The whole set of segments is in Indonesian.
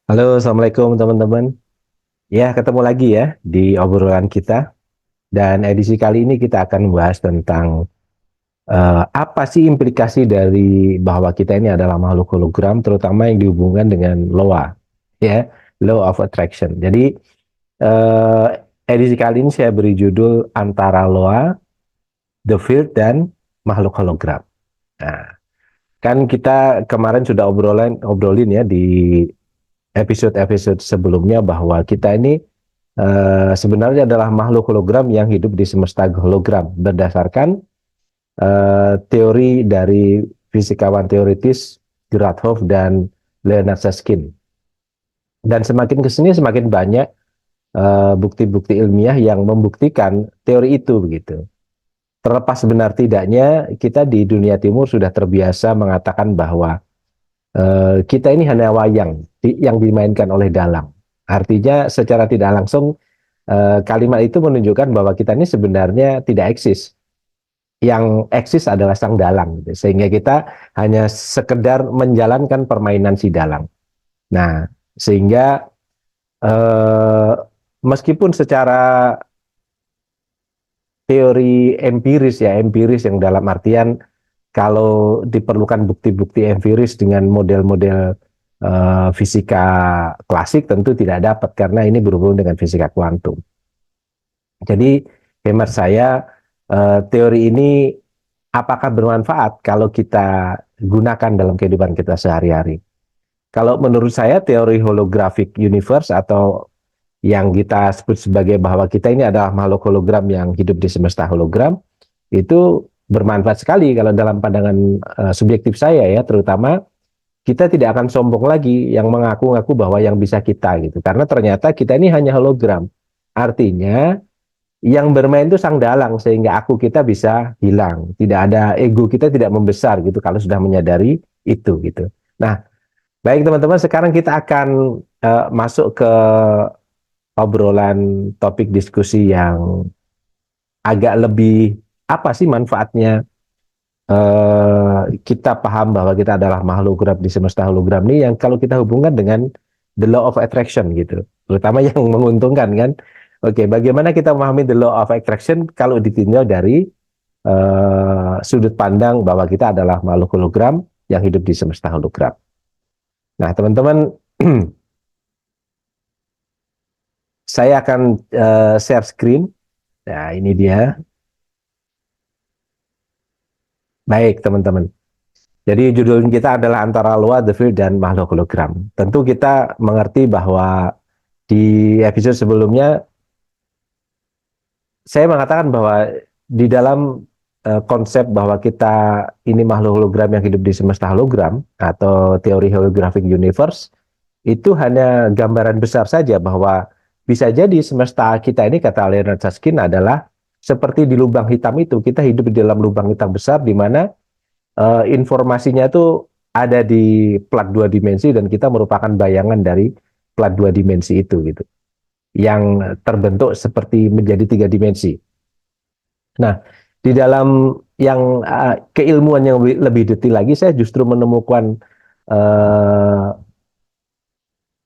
Halo, Assalamualaikum teman-teman. Ya, ketemu lagi ya di obrolan kita. Dan edisi kali ini kita akan membahas tentang apa sih implikasi dari bahwa kita ini adalah makhluk hologram, terutama yang dihubungkan dengan LOA, ya, Law of Attraction. Jadi, eh, edisi kali ini saya beri judul antara LOA, The Field, dan makhluk hologram. Nah, kan kita kemarin sudah obrolin ya di episode-episode sebelumnya bahwa kita ini sebenarnya adalah makhluk hologram yang hidup di semesta hologram berdasarkan teori dari fisikawan teoritis Gerard Hof dan Leonard Susskind. Dan semakin ke sini semakin banyak bukti-bukti ilmiah yang membuktikan teori itu begitu. Terlepas benar tidaknya, kita di dunia timur sudah terbiasa mengatakan bahwa kita ini hanya wayang yang dimainkan oleh dalang. Artinya secara tidak langsung kalimat itu menunjukkan bahwa kita ini sebenarnya tidak eksis. Yang eksis adalah sang dalang, gitu. Sehingga kita hanya sekedar menjalankan permainan si dalang. Nah, sehingga eh, meskipun secara teori empiris ya, empiris yang dalam artian kalau diperlukan bukti-bukti empiris dengan model-model fisika klasik tentu tidak dapat karena ini berhubungan dengan fisika kuantum. Jadi hemat saya teori ini apakah bermanfaat kalau kita gunakan dalam kehidupan kita sehari-hari? Kalau menurut saya teori holographic universe atau yang kita sebut sebagai bahwa kita ini adalah makhluk hologram yang hidup di semesta hologram itu bermanfaat sekali kalau dalam pandangan subjektif saya ya, terutama kita tidak akan sombong lagi yang mengaku-ngaku bahwa yang bisa kita gitu karena ternyata kita ini hanya hologram. Artinya yang bermain itu sang dalang sehingga aku kita bisa hilang, tidak ada ego kita tidak membesar gitu kalau sudah menyadari itu gitu. Nah, baik teman-teman, sekarang kita akan masuk ke obrolan topik diskusi yang agak lebih apa sih manfaatnya kita paham bahwa kita adalah makhluk hologram di semesta hologram ini yang kalau kita hubungkan dengan the law of attraction gitu, terutama yang menguntungkan kan. Oke, bagaimana kita memahami the law of attraction kalau ditinjau dari sudut pandang bahwa kita adalah makhluk hologram yang hidup di semesta hologram. Nah, teman-teman, saya akan share screen. Nah, ini dia. Baik, teman-teman. Jadi judul kita adalah antara Loa, The Field, dan makhluk hologram. Tentu kita mengerti bahwa di episode sebelumnya saya mengatakan bahwa di dalam konsep bahwa kita ini makhluk hologram yang hidup di semesta hologram atau teori holographic universe itu hanya gambaran besar saja bahwa bisa jadi semesta kita ini kata Leonard Susskind adalah seperti di lubang hitam itu, kita hidup di dalam lubang hitam besar di mana informasinya itu ada di plat dua dimensi dan kita merupakan bayangan dari plat dua dimensi itu gitu yang terbentuk seperti menjadi tiga dimensi. Nah, di dalam yang keilmuan yang lebih detail lagi, saya justru menemukan uh,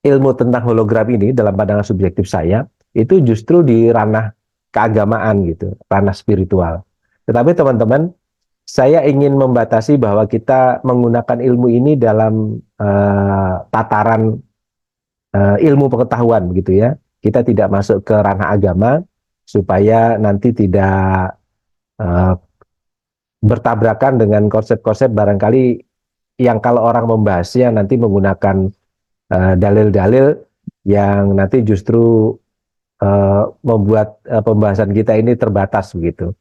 ilmu tentang hologram ini dalam pandangan subjektif saya itu justru di ranah keagamaan gitu, ranah spiritual. Tetapi teman-teman, saya ingin membatasi bahwa kita menggunakan ilmu ini dalam tataran ilmu pengetahuan begitu ya. Kita tidak masuk ke ranah agama supaya nanti tidak uh, bertabrakan dengan konsep-konsep barangkali yang kalau orang membahasnya nanti menggunakan dalil-dalil yang nanti justru membuat pembahasan kita ini terbatas begitu.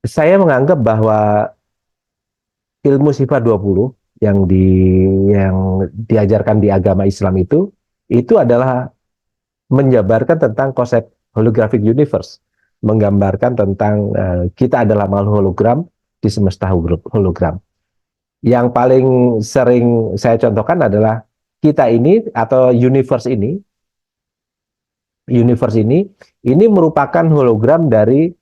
Saya menganggap bahwa ilmu sifat 20 yang yang diajarkan di agama Islam itu adalah menjabarkan tentang konsep holographic universe, menggambarkan tentang kita adalah makhluk hologram di semesta hologram. Yang paling sering saya contohkan adalah kita ini atau universe ini merupakan hologram dari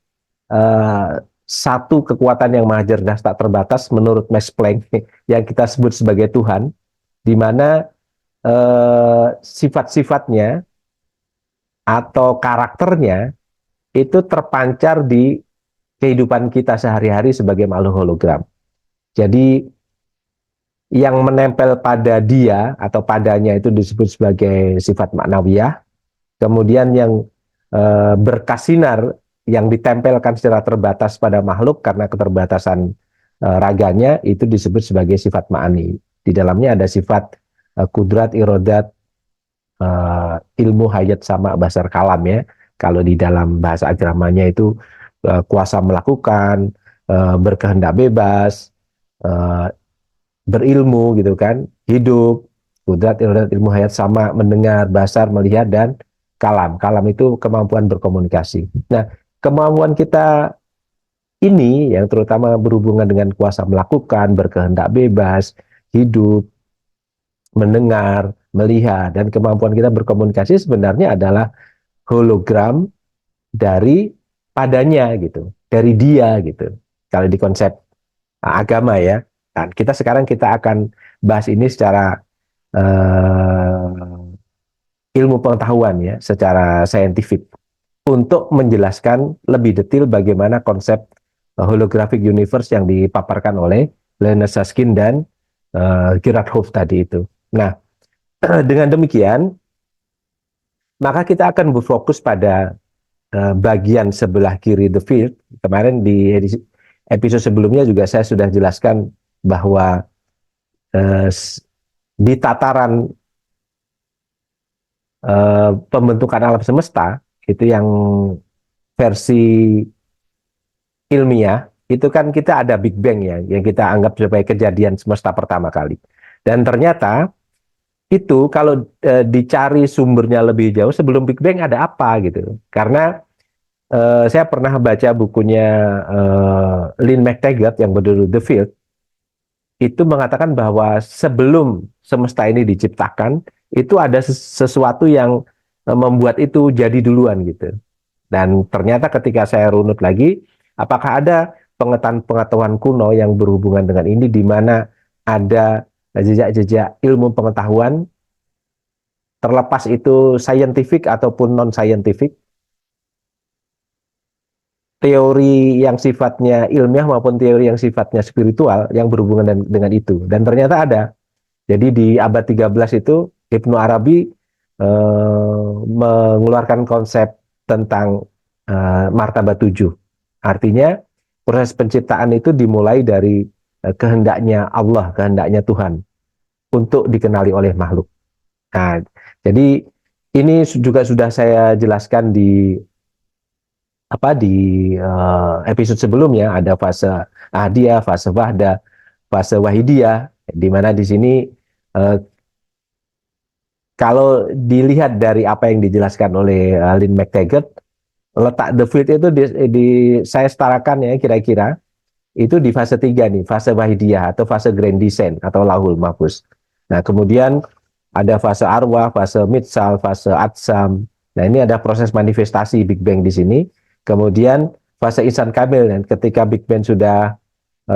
uh, satu kekuatan yang maha cerdas tak terbatas menurut Max Planck yang kita sebut sebagai Tuhan, di mana sifat-sifatnya atau karakternya itu terpancar di kehidupan kita sehari-hari sebagai makhluk hologram. Jadi yang menempel pada dia atau padanya itu disebut sebagai sifat maknawiyah. Kemudian yang berkasinar yang ditempelkan secara terbatas pada makhluk karena keterbatasan raganya itu disebut sebagai sifat ma'ani. Di dalamnya ada sifat kudrat, irodat, ilmu, hayat, sama, basar, kalam ya. Kalau di dalam bahasa agramanya itu kuasa melakukan, berkehendak bebas, eh, berilmu gitu kan, hidup, kudrat, irodat, ilmu, hayat, sama, mendengar, basar, melihat, dan kalam. Kalam itu kemampuan berkomunikasi. Nah, kemampuan kita ini yang terutama berhubungan dengan kuasa melakukan, berkehendak bebas, hidup, mendengar, melihat, dan kemampuan kita berkomunikasi sebenarnya adalah hologram dari padanya gitu, dari dia gitu. Kalau di konsep agama ya. Dan kita akan bahas ini secara ilmu pengetahuan ya, secara saintifik untuk menjelaskan lebih detail bagaimana konsep holographic universe yang dipaparkan oleh Leonard Susskind dan Gerard Hoof tadi itu. Nah, dengan demikian maka kita akan berfokus pada bagian sebelah kiri the field. Kemarin di episode sebelumnya juga saya sudah jelaskan bahwa eh, di tataran pembentukan alam semesta itu yang versi ilmiah itu kan kita ada Big Bang ya yang kita anggap sebagai kejadian semesta pertama kali. Dan ternyata itu kalau dicari sumbernya lebih jauh sebelum Big Bang ada apa gitu. Karena saya pernah baca bukunya Lynn McTaggart yang berjudul The Field, itu mengatakan bahwa sebelum semesta ini diciptakan, itu ada sesuatu yang membuat itu jadi duluan gitu. Dan ternyata ketika saya runut lagi, apakah ada pengetahuan kuno yang berhubungan dengan ini, di mana ada jejak-jejak ilmu pengetahuan, terlepas itu scientific ataupun non-scientific, teori yang sifatnya ilmiah maupun teori yang sifatnya spiritual yang berhubungan dengan itu. Dan ternyata ada. Jadi di abad 13 itu Ibnu Arabi mengeluarkan konsep tentang martabat 7. Artinya proses penciptaan itu dimulai dari kehendaknya Allah, kehendaknya Tuhan untuk dikenali oleh makhluk. Nah, jadi ini juga sudah saya jelaskan di episode sebelumnya. Ada fase Ahdiyah, fase Wahdah, fase Wahidiyah, di mana di sini uh, kalau dilihat dari apa yang dijelaskan oleh Lynn McTaggart, letak the field itu saya setarakan ya kira-kira itu di fase 3 nih, fase Wahidiyah atau fase Grand Descent atau Lauhul Mahfuz. Nah, kemudian ada fase arwah, fase mitsal, fase atsam. Nah, ini ada proses manifestasi Big Bang di sini. Kemudian fase insan kamil, dan ketika Big Bang sudah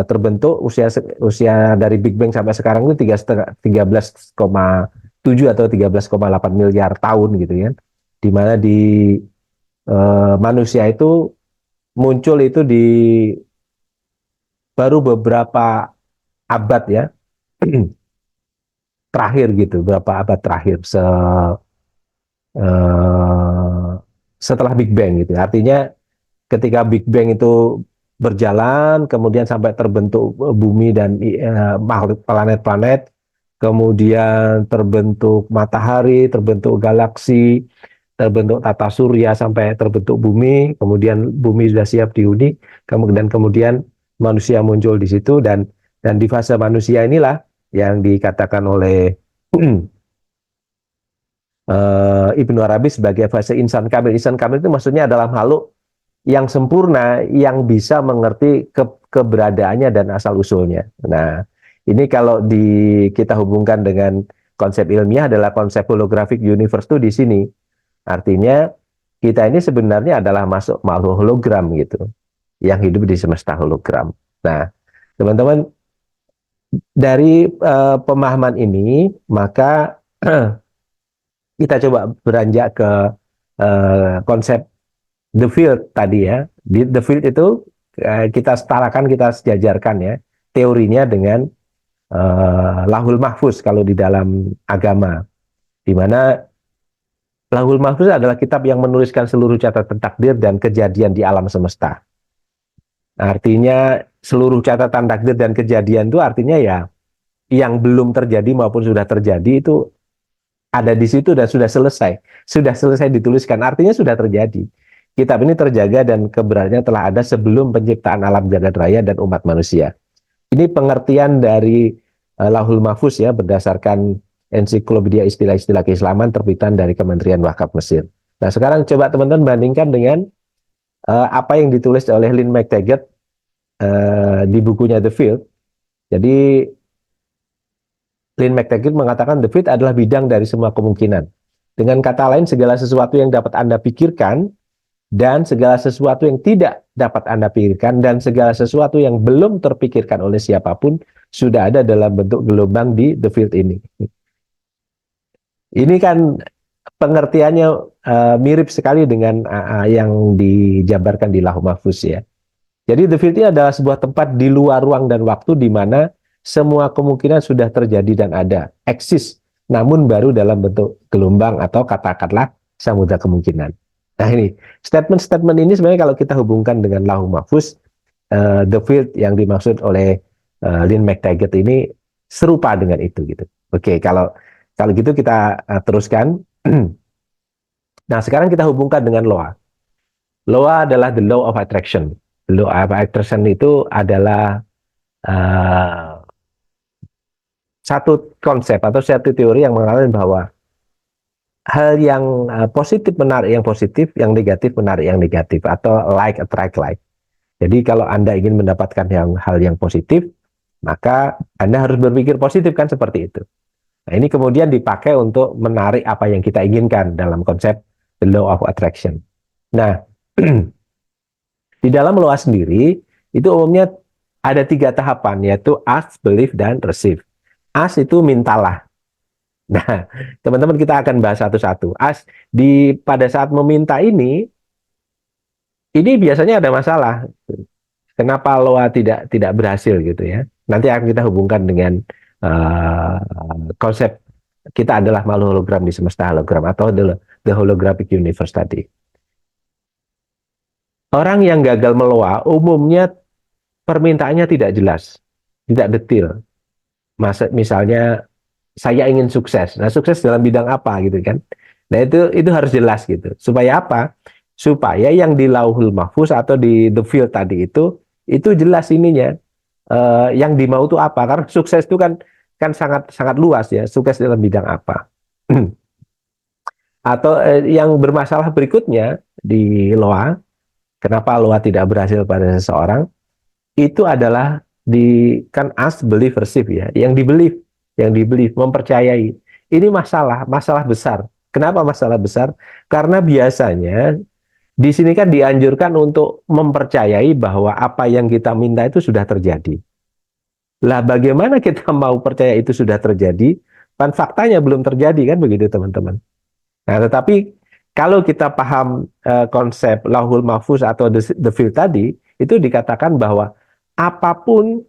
terbentuk, usia usia dari Big Bang sampai sekarang itu 13,7 atau 13,8 miliar tahun gitu ya. Di mana di manusia itu muncul itu di baru beberapa abad ya terakhir gitu, beberapa abad terakhir eh, setelah Big Bang gitu. Artinya ketika Big Bang itu berjalan, kemudian sampai terbentuk bumi dan makhluk planet-planet, kemudian terbentuk matahari, terbentuk galaksi, terbentuk tata surya sampai terbentuk bumi, kemudian bumi sudah siap dihuni, kemudian manusia muncul di situ, dan di fase manusia inilah yang dikatakan oleh Ibnu Arabi sebagai fase insan kamil. Insan kamil itu maksudnya adalah makhluk yang sempurna, yang bisa mengerti keberadaannya dan asal usulnya. Nah, ini kalau kita hubungkan dengan konsep ilmiah adalah konsep holographic universe itu di sini. Artinya kita ini sebenarnya adalah masuk makhluk hologram gitu, yang hidup di semesta hologram. Nah, teman-teman, dari pemahaman ini maka kita coba beranjak ke konsep the field tadi ya. Di the field itu kita setarakan, kita sejajarkan ya teorinya dengan lahul mahfuz kalau di dalam agama, di mana lahul mahfuz adalah kitab yang menuliskan seluruh catatan takdir dan kejadian di alam semesta. Artinya seluruh catatan takdir dan kejadian itu artinya ya yang belum terjadi maupun sudah terjadi itu ada di situ dan sudah selesai dituliskan, artinya sudah terjadi. Kitab ini terjaga dan keberadaannya telah ada sebelum penciptaan alam jagat raya dan umat manusia. Ini pengertian dari Lauhul Mahfuz ya, berdasarkan ensiklopedia istilah-istilah keislaman terbitan dari Kementerian Wakaf Mesir. Nah sekarang coba teman-teman bandingkan dengan apa yang ditulis oleh Lynn McTaggart di bukunya The Field. Jadi Lynn McTaggart mengatakan the field adalah bidang dari semua kemungkinan. Dengan kata lain, segala sesuatu yang dapat Anda pikirkan dan segala sesuatu yang tidak dapat Anda pikirkan dan segala sesuatu yang belum terpikirkan oleh siapapun sudah ada dalam bentuk gelombang di the field ini. Ini kan pengertiannya mirip sekali dengan yang dijabarkan di Lauh Mahfuz ya. Jadi the field ini adalah sebuah tempat di luar ruang dan waktu di mana semua kemungkinan sudah terjadi dan ada, eksis, namun baru dalam bentuk gelombang atau katakanlah samudra kemungkinan. Nah ini, statement-statement ini sebenarnya kalau kita hubungkan dengan Lauh Mahfuz, the field yang dimaksud oleh Lynn McTaggart ini serupa dengan itu gitu. Oke, kalau gitu kita teruskan. Nah sekarang kita hubungkan dengan Loa. Loa adalah the law of attraction. The law of attraction itu adalah satu konsep atau satu teori yang mengatakan bahwa hal yang positif menarik yang positif, yang negatif menarik yang negatif, atau like attract like. Jadi kalau Anda ingin mendapatkan hal yang positif, maka Anda harus berpikir positif kan seperti itu. Nah ini kemudian dipakai untuk menarik apa yang kita inginkan dalam konsep the law of attraction. Nah di dalam law sendiri itu umumnya ada 3 tahapan, yaitu ask, believe, dan receive. Ask itu mintalah. Nah, teman-teman kita akan bahas satu-satu. Ask pada saat meminta ini biasanya ada masalah. Kenapa Loa tidak berhasil gitu ya? Nanti akan kita hubungkan dengan konsep kita adalah makhluk hologram di semesta hologram atau the holographic universe tadi. Orang yang gagal meloa umumnya permintaannya tidak jelas, tidak detail. Misalnya saya ingin sukses. Nah, sukses dalam bidang apa gitu kan? Nah, itu harus jelas gitu. Supaya apa? Supaya yang di Lauhul Mahfuz atau di the field tadi itu jelas ininya. Yang dimau itu apa? Karena sukses itu kan sangat sangat luas ya. Sukses dalam bidang apa? Atau yang bermasalah berikutnya di Loa, kenapa Loa tidak berhasil pada seseorang? Itu adalah kan ask, believe, receive ya. Yang dibelieve, mempercayai. Ini masalah besar. Kenapa masalah besar? Karena biasanya di sini kan dianjurkan untuk mempercayai bahwa apa yang kita minta itu sudah terjadi. Lah bagaimana kita mau percaya itu sudah terjadi? Kan faktanya belum terjadi kan begitu teman-teman. Nah tetapi kalau kita paham konsep Lauhul Mahfuz atau the field tadi, itu dikatakan bahwa apapun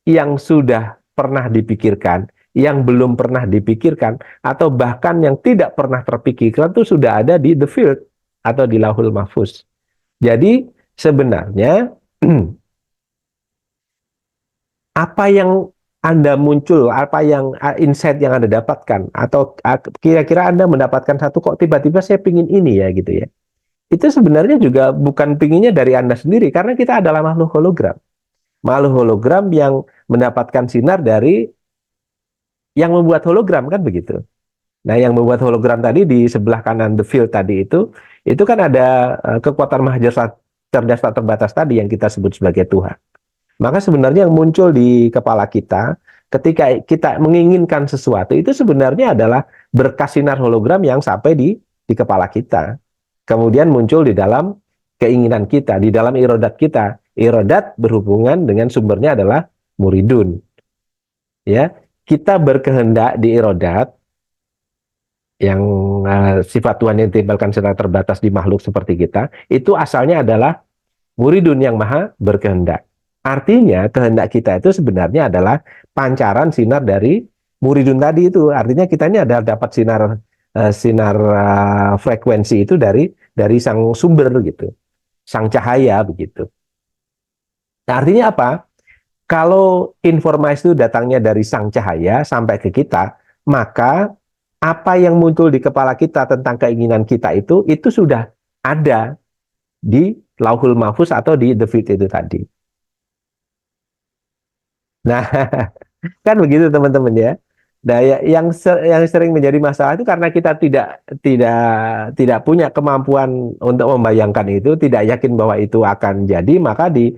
yang sudah pernah dipikirkan, yang belum pernah dipikirkan, atau bahkan yang tidak pernah terpikirkan itu sudah ada di the field atau di Lauhul Mahfuz. Jadi sebenarnya apa yang Anda muncul, apa yang insight yang Anda dapatkan, atau kira-kira Anda mendapatkan satu kok tiba-tiba saya pingin ini ya gitu ya. Itu sebenarnya juga bukan pinginnya dari Anda sendiri, karena kita adalah makhluk hologram. Makhluk hologram yang mendapatkan sinar dari yang membuat hologram kan begitu. Nah, yang membuat hologram tadi di sebelah kanan the field tadi itu kan ada kekuatan maha cerdas tak terbatas tadi yang kita sebut sebagai Tuhan. Maka sebenarnya yang muncul di kepala kita ketika kita menginginkan sesuatu itu sebenarnya adalah berkas sinar hologram yang sampai di kepala kita. Kemudian muncul di dalam keinginan kita, di dalam irodat kita. Irodat berhubungan dengan sumbernya adalah muridun. Ya, kita berkehendak di irodat yang sifat Tuhan yang ditempelkan secara terbatas di makhluk seperti kita, itu asalnya adalah muridun yang maha berkehendak. Artinya kehendak kita itu sebenarnya adalah pancaran sinar dari muridun tadi itu. Artinya kita ini ada dapat sinar frekuensi itu dari sang sumber gitu, sang cahaya begitu. Nah, artinya apa? Kalau informasi itu datangnya dari sang cahaya sampai ke kita, maka apa yang muncul di kepala kita tentang keinginan kita itu sudah ada di Lauhul Mahfuz atau di The Field itu tadi. Nah, kan begitu teman-teman ya. Nah, yang sering menjadi masalah itu karena kita tidak tidak punya kemampuan untuk membayangkan itu, tidak yakin bahwa itu akan jadi, maka di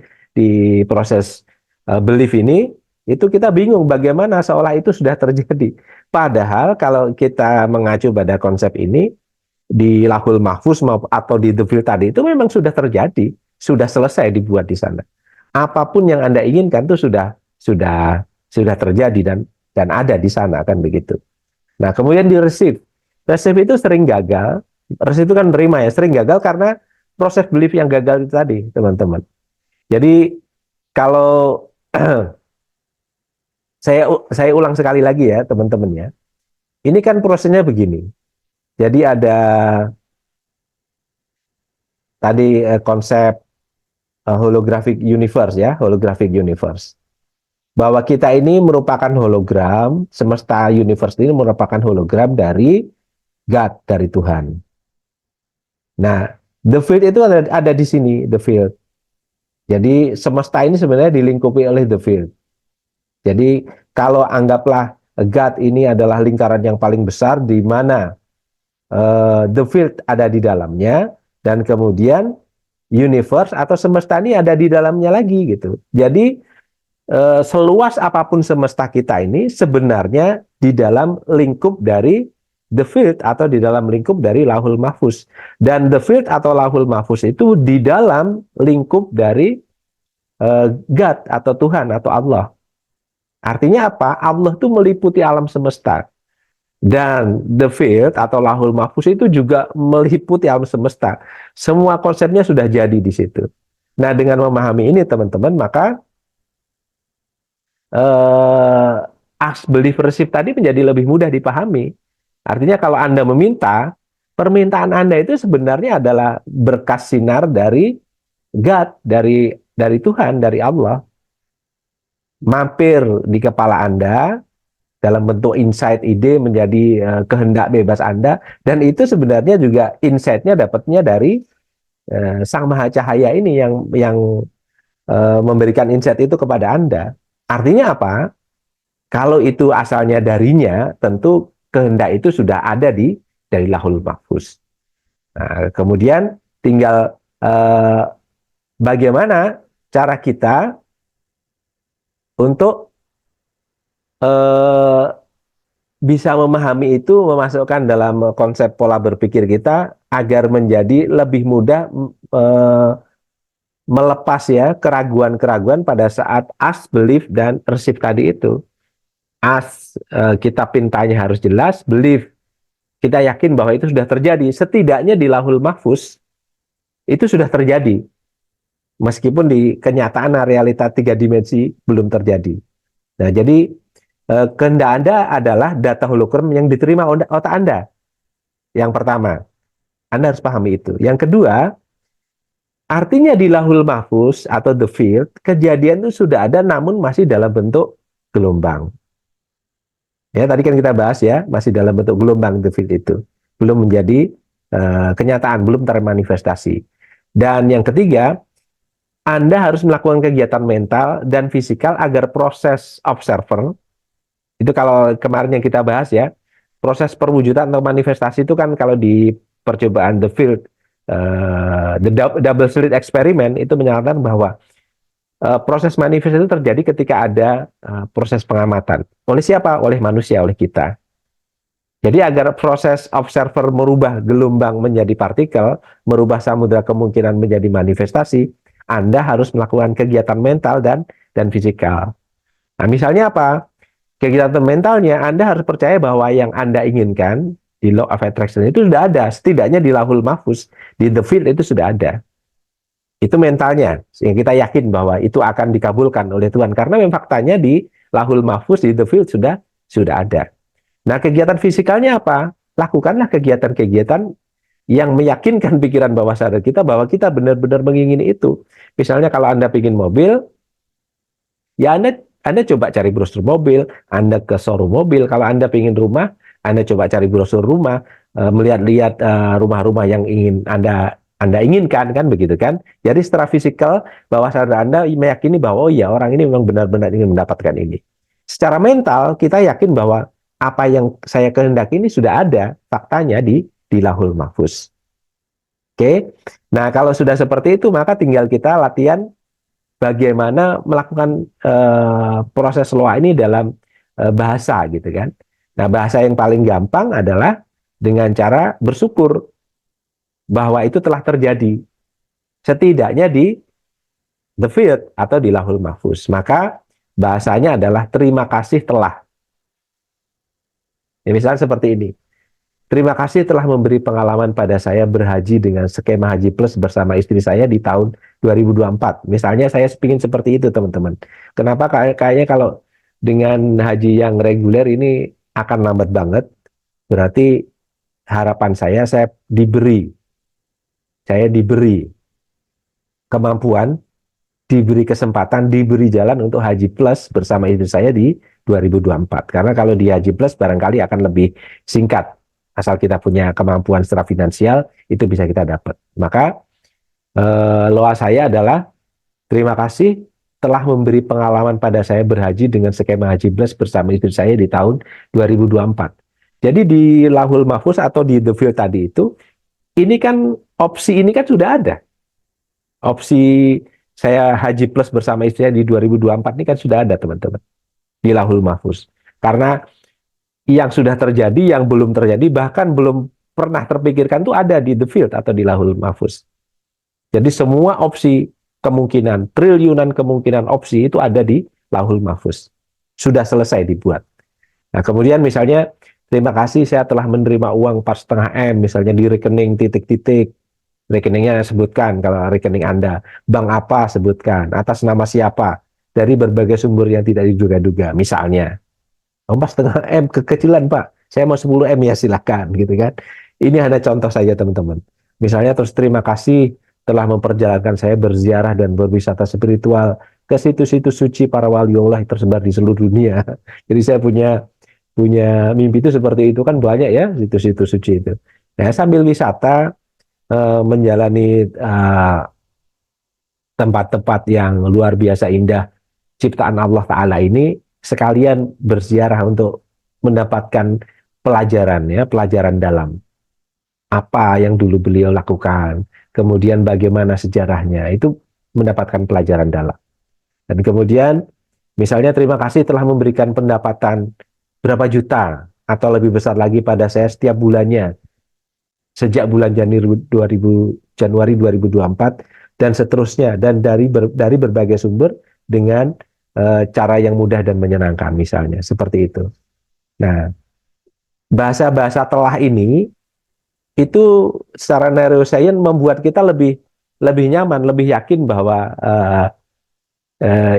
proses belief ini itu kita bingung bagaimana seolah itu sudah terjadi. Padahal kalau kita mengacu pada konsep ini di Lahul Mahfuz atau di The Field tadi itu memang sudah terjadi, sudah selesai dibuat di sana. Apapun yang Anda inginkan itu sudah terjadi dan ada di sana kan begitu. Nah, kemudian di receive. Receive itu sering gagal. Receive itu kan menerima ya, sering gagal karena proses belief yang gagal itu tadi, teman-teman. Jadi kalau saya ulang sekali lagi ya, teman-teman ya. Ini kan prosesnya begini. Jadi ada tadi konsep holographic universe ya, holographic universe. Bahwa kita ini merupakan hologram, semesta universe ini merupakan hologram dari God, dari Tuhan. Nah, the field itu ada di sini, the field. Jadi semesta ini sebenarnya dilingkupi oleh the field. Jadi kalau anggaplah God ini adalah lingkaran yang paling besar di mana the field ada di dalamnya, dan kemudian universe atau semesta ini ada di dalamnya lagi gitu. Jadi seluas apapun semesta kita ini sebenarnya di dalam lingkup dari the field atau di dalam lingkup dari Lauhul Mahfuz. Dan the field atau Lauhul Mahfuz itu di dalam lingkup dari God atau Tuhan atau Allah. Artinya apa? Allah itu meliputi alam semesta. Dan the field atau Lauhul Mahfuz itu juga meliputi alam semesta. Semua konsepnya sudah jadi di situ. Nah, dengan memahami ini teman-teman, maka ask, believe, receive tadi menjadi lebih mudah dipahami. Artinya kalau Anda meminta, permintaan Anda itu sebenarnya adalah berkas sinar dari God, dari Tuhan, dari Allah. Mampir di kepala Anda dalam bentuk insight, ide menjadi kehendak bebas Anda, dan itu sebenarnya juga insight-nya dapatnya dari Sang Maha Cahaya ini yang memberikan insight itu kepada Anda. Artinya apa? Kalau itu asalnya darinya, tentu kehendak itu sudah ada dari Lauhul Mahfuz. Nah, kemudian tinggal bagaimana cara kita untuk bisa memahami itu, memasukkan dalam konsep pola berpikir kita agar menjadi lebih mudah melepas ya keraguan-keraguan pada saat ask, believe, dan receive tadi itu. Ask, kita pintanya harus jelas, believe, kita yakin bahwa itu sudah terjadi. Setidaknya di Lauhul Mahfuz itu sudah terjadi. Meskipun di kenyataan realita 3 dimensi belum terjadi. Nah, jadi kehendak Anda adalah data hologram yang diterima otak Anda. Yang pertama, Anda harus pahami itu. Yang kedua, artinya di Lauhul Mahfuz atau the field, kejadian itu sudah ada namun masih dalam bentuk gelombang. Ya, tadi kan kita bahas ya, masih dalam bentuk gelombang the field itu. Belum menjadi kenyataan, belum termanifestasi. Dan yang ketiga, Anda harus melakukan kegiatan mental dan fisikal agar proses observer, itu kalau kemarin yang kita bahas ya, proses perwujudan atau manifestasi itu kan kalau di percobaan the field, the double slit experiment itu menyatakan bahwa proses manifestasi itu terjadi ketika ada proses pengamatan. Oleh siapa? Oleh manusia, oleh kita. Jadi agar proses observer merubah gelombang menjadi partikel, merubah samudera kemungkinan menjadi manifestasi, Anda harus melakukan kegiatan mental dan fisikal. Nah, misalnya apa? Kegiatan mentalnya, Anda harus percaya bahwa yang Anda inginkan di law of attraction itu sudah ada, setidaknya di lahul mahfuz, di the field itu sudah ada. Itu mentalnya, sehingga kita yakin bahwa itu akan dikabulkan oleh Tuhan, karena memang faktanya di lahul mahfuz, di the field sudah ada. Nah, kegiatan fisikalnya apa? Lakukanlah kegiatan-kegiatan yang meyakinkan pikiran bawah sadar kita bahwa kita benar-benar mengingini itu. Misalnya kalau Anda ingin mobil, ya Anda coba cari brosur mobil, Anda ke showroom mobil. Kalau Anda ingin rumah, Anda coba cari brosur rumah, melihat-lihat rumah-rumah yang ingin Anda inginkan, kan begitu kan? Jadi secara fisikal, bawah sadar Anda meyakini bahwa oh iya, orang ini memang benar-benar ingin mendapatkan ini. Secara mental, kita yakin bahwa apa yang saya kehendaki ini sudah ada faktanya di lahul mahfuz. Oke. Nah, kalau sudah seperti itu, maka tinggal kita latihan bagaimana melakukan proses loa ini dalam bahasa gitu kan. Nah, bahasa yang paling gampang adalah dengan cara bersyukur bahwa itu telah terjadi. Setidaknya di the field atau di lahul mahfuz. Maka bahasanya adalah terima kasih telah. Ya, misalnya seperti ini. Terima kasih telah memberi pengalaman pada saya berhaji dengan skema Haji Plus bersama istri saya di tahun 2024. Misalnya saya ingin seperti itu, teman-teman. Kenapa? Kayaknya kalau dengan haji yang reguler ini akan lambat banget. Berarti harapan saya diberi kemampuan, diberi kesempatan, diberi jalan untuk Haji Plus bersama istri saya di 2024. Karena kalau di Haji Plus barangkali akan lebih singkat. Asal kita punya kemampuan secara finansial, itu bisa kita dapat. Maka loa saya adalah terima kasih telah memberi pengalaman pada saya berhaji dengan skema Haji Plus bersama istri saya di tahun 2024. Jadi di lahul mahfuz atau di the field tadi itu, ini kan opsi ini kan sudah ada. Opsi saya Haji Plus bersama istri saya di 2024 ini kan sudah ada, teman-teman, di lahul mahfuz. Karena yang sudah terjadi, yang belum terjadi, bahkan belum pernah terpikirkan itu ada di the field atau di lahul mahfuz. Jadi semua opsi kemungkinan, triliunan kemungkinan opsi itu ada di lahul mahfuz. Sudah selesai dibuat. Nah, kemudian misalnya, terima kasih saya telah menerima uang 4,5 M, misalnya di rekening titik-titik. Rekeningnya sebutkan, kalau rekening Anda. Bank apa sebutkan, atas nama siapa, dari berbagai sumber yang tidak diduga-duga, misalnya. 4,5 M kekecilan Pak, saya mau 10 M ya silakan gitu kan. Ini hanya contoh saja, teman-teman. Misalnya terus terima kasih telah memperjalankan saya berziarah dan berwisata spiritual ke situs-situs suci para waliullah tersebar di seluruh dunia. Jadi saya punya mimpi itu seperti itu kan, banyak ya situs-situs suci itu. Nah, sambil wisata menjalani tempat-tempat yang luar biasa indah ciptaan Allah Ta'ala ini, sekalian berziarah untuk mendapatkan pelajaran, ya, pelajaran dalam apa yang dulu beliau lakukan, kemudian bagaimana sejarahnya, itu mendapatkan pelajaran dalam. Dan kemudian misalnya terima kasih telah memberikan pendapatan berapa juta atau lebih besar lagi pada saya setiap bulannya sejak bulan Januari 2024 dan seterusnya, dan dari berbagai sumber dengan cara yang mudah dan menyenangkan, misalnya seperti itu. Nah, bahasa-bahasa telah ini itu secara neuroscience membuat kita lebih nyaman, lebih yakin bahwa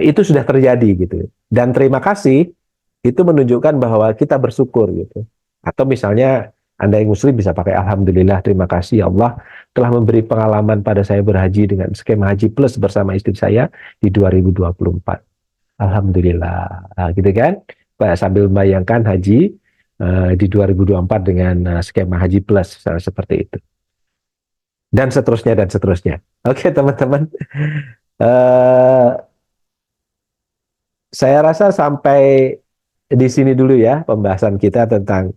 itu sudah terjadi gitu. Dan terima kasih itu menunjukkan bahwa kita bersyukur gitu. Atau misalnya Anda yang muslim bisa pakai alhamdulillah, terima kasih ya Allah telah memberi pengalaman pada saya berhaji dengan skema Haji Plus bersama istri saya di 2024. Alhamdulillah, nah, gitu kan? Sambil membayangkan haji di 2024 dengan skema Haji Plus seperti itu. Dan seterusnya dan seterusnya. Oke, teman-teman. Saya rasa sampai di sini dulu ya pembahasan kita tentang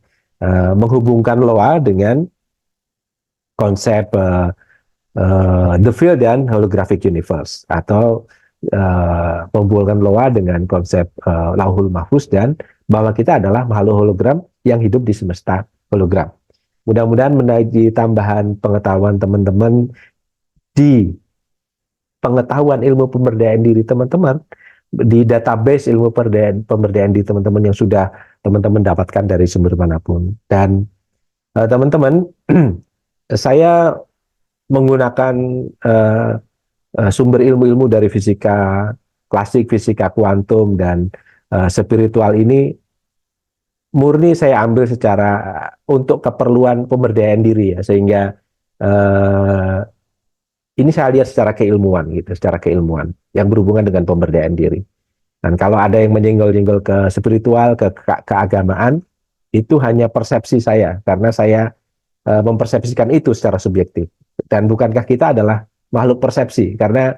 menghubungkan loa dengan konsep the field dan holographic universe, atau menghubungkan loa dengan konsep lauhul mahfuz dan bahwa kita adalah makhluk hologram yang hidup di semesta hologram. Mudah-mudahan menjadi tambahan pengetahuan teman-teman di pengetahuan ilmu pemberdayaan diri teman-teman, di database ilmu pemberdayaan diri teman-teman yang sudah teman-teman dapatkan dari sumber manapun. Dan Teman-teman, saya menggunakan eh, sumber ilmu-ilmu dari fisika klasik, fisika kuantum, dan spiritual ini murni saya ambil secara untuk keperluan pemberdayaan diri ya, sehingga eh, ini saya lihat secara keilmuan gitu, secara keilmuan yang berhubungan dengan pemberdayaan diri. Dan kalau ada yang menyenggol-nyenggol ke spiritual, keagamaan, itu hanya persepsi saya karena saya mempersepsikan itu secara subjektif. Dan bukankah kita adalah makhluk persepsi? Karena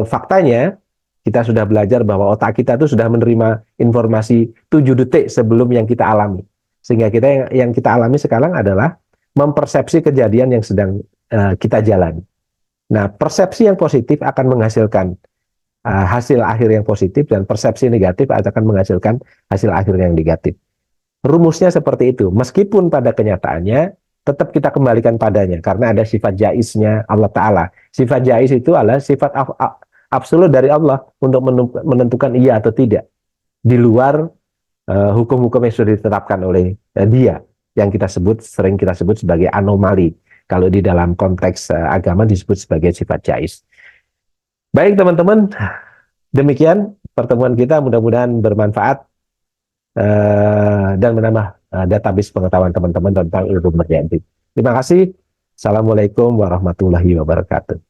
faktanya kita sudah belajar bahwa otak kita itu sudah menerima informasi 7 detik sebelum yang kita alami. Sehingga yang kita alami sekarang adalah mempersepsi kejadian yang sedang kita jalani. Nah, persepsi yang positif akan menghasilkan hasil akhir yang positif, dan persepsi negatif akan menghasilkan hasil akhir yang negatif. Rumusnya seperti itu. Meskipun pada kenyataannya tetap kita kembalikan padanya karena ada sifat jaiznya Allah Ta'ala. Sifat jaiz itu adalah sifat absolut dari Allah untuk menentukan iya atau tidak di luar hukum-hukum yang sudah ditetapkan oleh Dia, yang sering kita sebut sebagai anomali. Kalau di dalam konteks agama disebut sebagai sifat jaiz. Baik teman-teman, demikian pertemuan kita, mudah-mudahan bermanfaat dan menambah database pengetahuan teman-teman tentang ilmu berjaya. Terima kasih. Assalamualaikum warahmatullahi wabarakatuh.